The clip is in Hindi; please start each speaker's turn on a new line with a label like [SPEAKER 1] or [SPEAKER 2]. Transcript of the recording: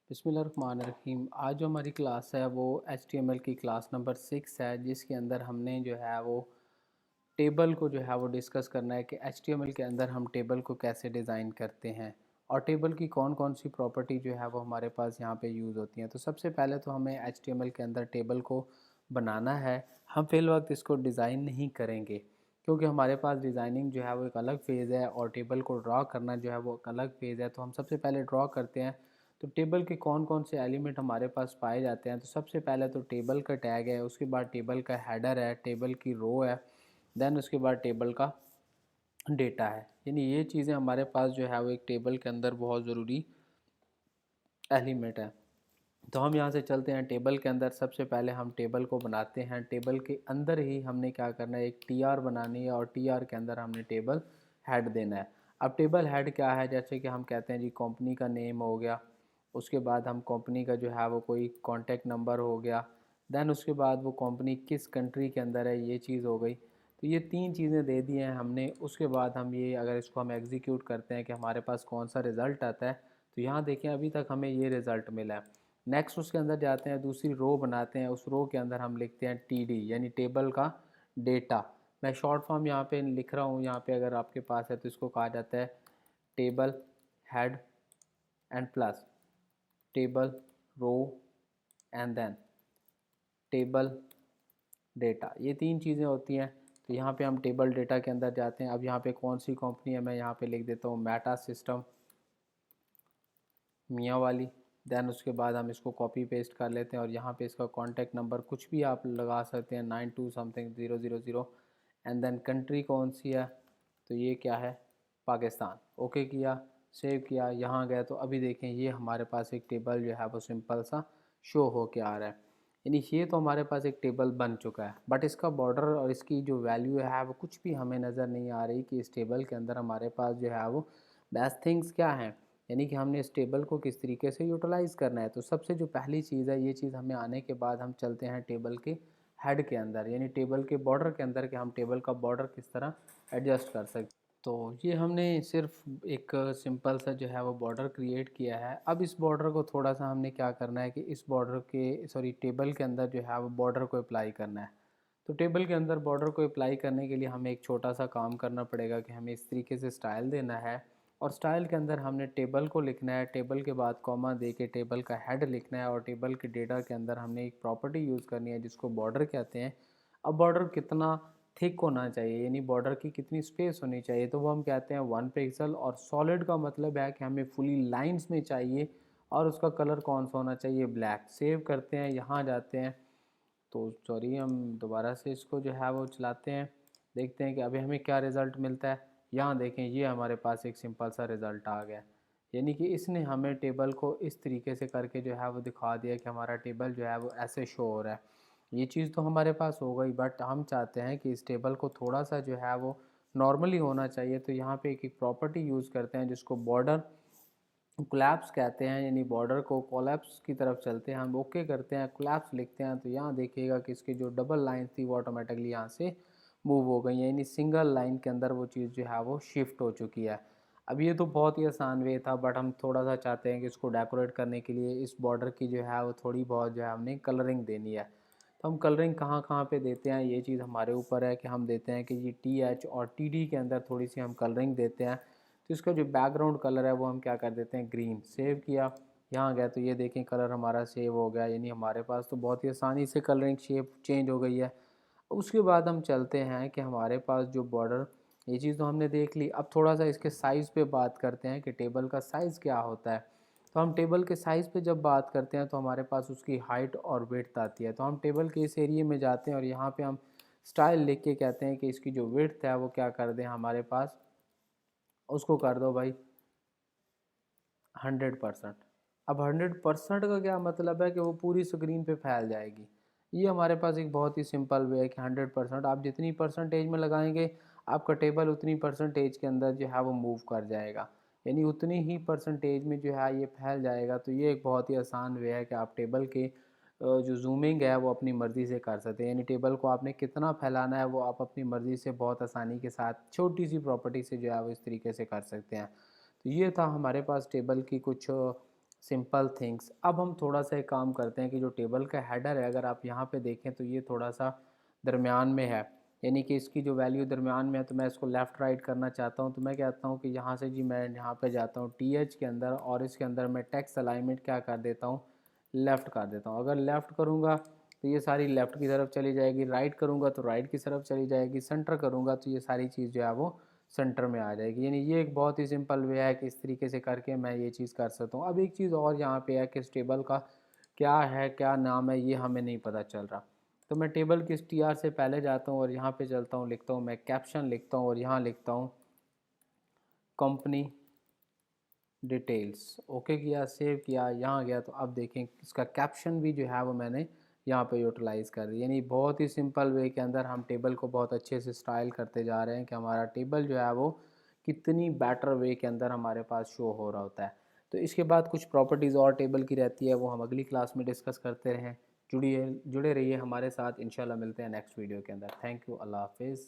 [SPEAKER 1] बिस्मिल्लाहिर्रहमानिर्रहीम। आज जो हमारी क्लास है वो HTML की क्लास नंबर 6 है, जिसके अंदर हमने जो है वो टेबल को जो है वो डिस्कस करना है कि HTML के अंदर हम टेबल को कैसे डिज़ाइन करते हैं और टेबल की कौन कौन सी प्रॉपर्टी जो है वो हमारे पास यहाँ पे यूज़ होती हैं। तो सबसे पहले तो हमें HTML के अंदर टेबल को बनाना है। हम फ़िल वक्त इसको डिज़ाइन नहीं करेंगे क्योंकि हमारे पास डिज़ाइनिंग जो है वो एक अलग फ़ेज़ है और टेबल को ड्रा करना जो है वो एक अलग फ़ेज़ है। तो हम सबसे पहले ड्रा करते हैं। तो टेबल के कौन कौन से एलिमेंट हमारे पास पाए जाते हैं। तो सबसे पहले तो टेबल का टैग है, उसके बाद टेबल का हेडर है, टेबल की रो है, देन उसके बाद टेबल का डेटा है। यानी ये चीज़ें हमारे पास जो है वो एक टेबल के अंदर बहुत ज़रूरी एलिमेंट है। तो हम यहाँ से चलते हैं टेबल के अंदर। सबसे पहले हम टेबल को बनाते हैं। टेबल के अंदर ही हमने क्या करना है, एक TR बनानी है और TR के अंदर हमने टेबल हेड देना है। अब टेबल हेड क्या है, जैसे कि हम कहते हैं जी कंपनी का नेम हो गया, उसके बाद हम कंपनी का जो है वो कोई कॉन्टैक्ट नंबर हो गया, देन उसके बाद वो कंपनी किस कंट्री के अंदर है, ये चीज़ हो गई। तो ये तीन चीज़ें दे दी हैं हमने। उसके बाद हम ये अगर इसको हम एग्जीक्यूट करते हैं कि हमारे पास कौन सा रिज़ल्ट आता है, तो यहाँ देखें अभी तक हमें ये रिज़ल्ट मिला है। नेक्स्ट उसके अंदर जाते हैं, दूसरी रो बनाते हैं। उस रो के अंदर हम लिखते हैं TD यानी टेबल का डेटा। मैं शॉर्ट फॉर्म यहाँ पे लिख रहा हूँ, यहाँ पे अगर आपके पास है तो इसको कहा जाता है table head and plus table row and then table data. ये तीन चीज़ें होती हैं। तो यहाँ पे हम टेबल डेटा के अंदर जाते हैं। अब यहाँ पे कौन सी कंपनी है, मैं यहाँ पे लिख देता हूँ मेटा सिस्टम मियाँ वाली। देन उसके बाद हम इसको कॉपी पेस्ट कर लेते हैं और यहाँ पे इसका कॉन्टैक्ट नंबर कुछ भी आप लगा सकते हैं, 92 समथिंग 000। एंड देन कंट्री कौन सी है, तो ये क्या है, पाकिस्तान। ओके किया, सेव किया, यहाँ गए तो अभी देखें ये हमारे पास एक टेबल जो है वो सिंपल सा शो हो के आ रहा है। यानी ये तो हमारे पास एक टेबल बन चुका है, बट इसका बॉर्डर और इसकी जो वैल्यू है वो कुछ भी हमें नज़र नहीं आ रही कि इस टेबल के अंदर हमारे पास जो है वो बेस्ट थिंग्स क्या हैं, यानी कि हमने इस टेबल को किस तरीके से यूटिलाइज़ करना है। तो सबसे जो पहली चीज़ है, ये चीज़ हमें आने के बाद हम चलते हैं टेबल के हेड के अंदर, यानी टेबल के बॉर्डर के अंदर कि हम टेबल का बॉर्डर किस तरह एडजस्ट कर सकते। तो ये हमने सिर्फ एक सिंपल सा जो है वो बॉर्डर क्रिएट किया है। अब इस बॉर्डर को थोड़ा सा हमने क्या करना है कि इस बॉर्डर के टेबल के अंदर जो है वो बॉर्डर को अप्लाई करना है। तो टेबल के अंदर बॉर्डर को अप्लाई करने के लिए हमें एक छोटा सा काम करना पड़ेगा कि हमें इस तरीके से स्टाइल देना है और स्टाइल के अंदर हमने टेबल को लिखना है, टेबल के बाद कॉमा दे के टेबल का हेड लिखना है और टेबल के डेटा के अंदर हमने एक प्रॉपर्टी यूज़ करनी है जिसको बॉर्डर कहते हैं। अब बॉर्डर कितना थिक होना चाहिए, यानी बॉर्डर की कितनी स्पेस होनी चाहिए, तो वो हम कहते हैं 1 पिक्सल। और सॉलिड का मतलब है कि हमें फुली लाइंस में चाहिए और उसका कलर कौन सा होना चाहिए, ब्लैक। सेव करते हैं, यहाँ जाते हैं, तो सॉरी हम दोबारा से इसको जो है वो चलाते हैं, देखते हैं कि अभी हमें क्या रिज़ल्ट मिलता है। यहाँ देखें ये हमारे पास एक सिंपल सा रिज़ल्ट आ गया, यानी कि इसने हमें टेबल को इस तरीके से करके जो है वो दिखा दिया कि हमारा टेबल जो है वो ऐसे शो हो रहा है। ये चीज़ तो हमारे पास हो गई, बट हम चाहते हैं कि इस टेबल को थोड़ा सा जो है वो नॉर्मली होना चाहिए। तो यहाँ पे एक प्रॉपर्टी यूज़ करते हैं जिसको बॉर्डर कोलैप्स कहते हैं, यानी बॉर्डर को कोलैप्स की तरफ चलते हैं, हम ओके करते हैं, कोलैप्स लिखते हैं। तो यहाँ देखिएगा कि इसकी जो डबल लाइन थी वो ऑटोमेटिकली यहाँ से मूव हो गई है, यानी सिंगल लाइन के अंदर वो चीज़ जो है वो शिफ्ट हो चुकी है। अब ये तो बहुत ही आसान वे था, बट हम थोड़ा सा चाहते हैं कि इसको डेकोरेट करने के लिए इस बॉर्डर की जो है वो थोड़ी बहुत जो है हमने कलरिंग देनी है। तो हम कलरिंग कहाँ कहाँ पे देते हैं, ये चीज़ हमारे ऊपर है कि हम देते हैं कि ये TH और TD के अंदर थोड़ी सी हम कलरिंग देते हैं। तो इसका जो बैकग्राउंड कलर है वो हम क्या कर देते हैं, ग्रीन। सेव किया, यहाँ गया तो ये देखें कलर हमारा सेव हो गया, यानी हमारे पास तो बहुत ही आसानी से कलरिंग शेप चेंज हो गई है। उसके बाद हम चलते हैं कि हमारे पास जो बॉर्डर, ये चीज़ तो हमने देख ली। अब थोड़ा सा इसके साइज़ पे बात करते हैं कि टेबल का साइज़ क्या होता है। तो हम टेबल के साइज़ पे जब बात करते हैं तो हमारे पास उसकी हाइट और विड्थ आती है। तो हम टेबल के इस एरिए में जाते हैं और यहाँ पे हम स्टाइल लिख के कहते हैं कि इसकी जो विड्थ है वो क्या कर दें हमारे पास, उसको कर दो भाई 100%। अब 100% का क्या मतलब है कि वो पूरी स्क्रीन पे फैल जाएगी। ये हमारे पास एक बहुत ही सिंपल वे है कि 100% आप जितनी परसेंटेज में लगाएंगे आपका टेबल उतनी परसेंटेज के अंदर जो है वो मूव कर जाएगा, यानी उतनी ही परसेंटेज में जो है ये फैल जाएगा। तो ये एक बहुत ही आसान वे है कि आप टेबल के जो जूमिंग है वो अपनी मर्ज़ी से कर सकते हैं, यानी टेबल को आपने कितना फैलाना है वो आप अपनी मर्ज़ी से बहुत आसानी के साथ छोटी सी प्रॉपर्टी से जो है वो इस तरीके से कर सकते हैं। तो ये था हमारे पास टेबल की कुछ सिंपल थिंग्स। अब हम थोड़ा सा एक काम करते हैं कि जो टेबल का हेडर है, अगर आप यहाँ पे देखें तो ये थोड़ा सा दरमियान में है, यानी कि इसकी जो वैल्यू दरमियान में है, तो मैं इसको लेफ़्ट राइट करना चाहता हूँ। तो मैं कहता हूँ कि यहाँ से जी मैं यहाँ पे जाता हूँ TH के अंदर, और इसके अंदर मैं टेक्स्ट अलाइनमेंट क्या कर देता हूँ, लेफ़्ट कर देता हूँ। अगर लेफ़्ट करूँगा तो ये सारी लेफ़्ट की तरफ चली जाएगी, राइट करूँगा तो राइट की तरफ चली जाएगी, सेंटर करूँगा तो ये सारी चीज़ जो है वो सेंटर में आ जाएगी। यानी ये एक बहुत ही सिंपल वे है कि इस तरीके से करके मैं ये चीज़ कर सकता हूँ। अब एक चीज़ और यहाँ पे है कि इस टेबल का क्या है, क्या नाम है, ये हमें नहीं पता चल रहा। तो मैं टेबल की इस TR से पहले जाता हूँ और यहाँ पे चलता हूँ, लिखता हूँ मैं कैप्शन लिखता हूँ, और यहाँ लिखता हूँ कंपनी डिटेल्स। ओके किया, सेव किया, यहाँ गया तो अब देखें इसका कैप्शन भी जो है वो मैंने यहाँ पे यूटिलाइज़ कर दिया। यानी बहुत ही सिंपल वे के अंदर हम टेबल को बहुत अच्छे से स्टाइल करते जा रहे हैं कि हमारा टेबल जो है वो कितनी बेटर वे के अंदर हमारे पास शो हो रहा होता है। तो इसके बाद कुछ प्रॉपर्टीज़ और टेबल की रहती है, वो हम अगली क्लास में डिस्कस करते रहें। जुड़े रहिए हमारे साथ, इंशाल्लाह मिलते हैं नेक्स्ट वीडियो के अंदर। थैंक यू, अल्लाह हाफिज़।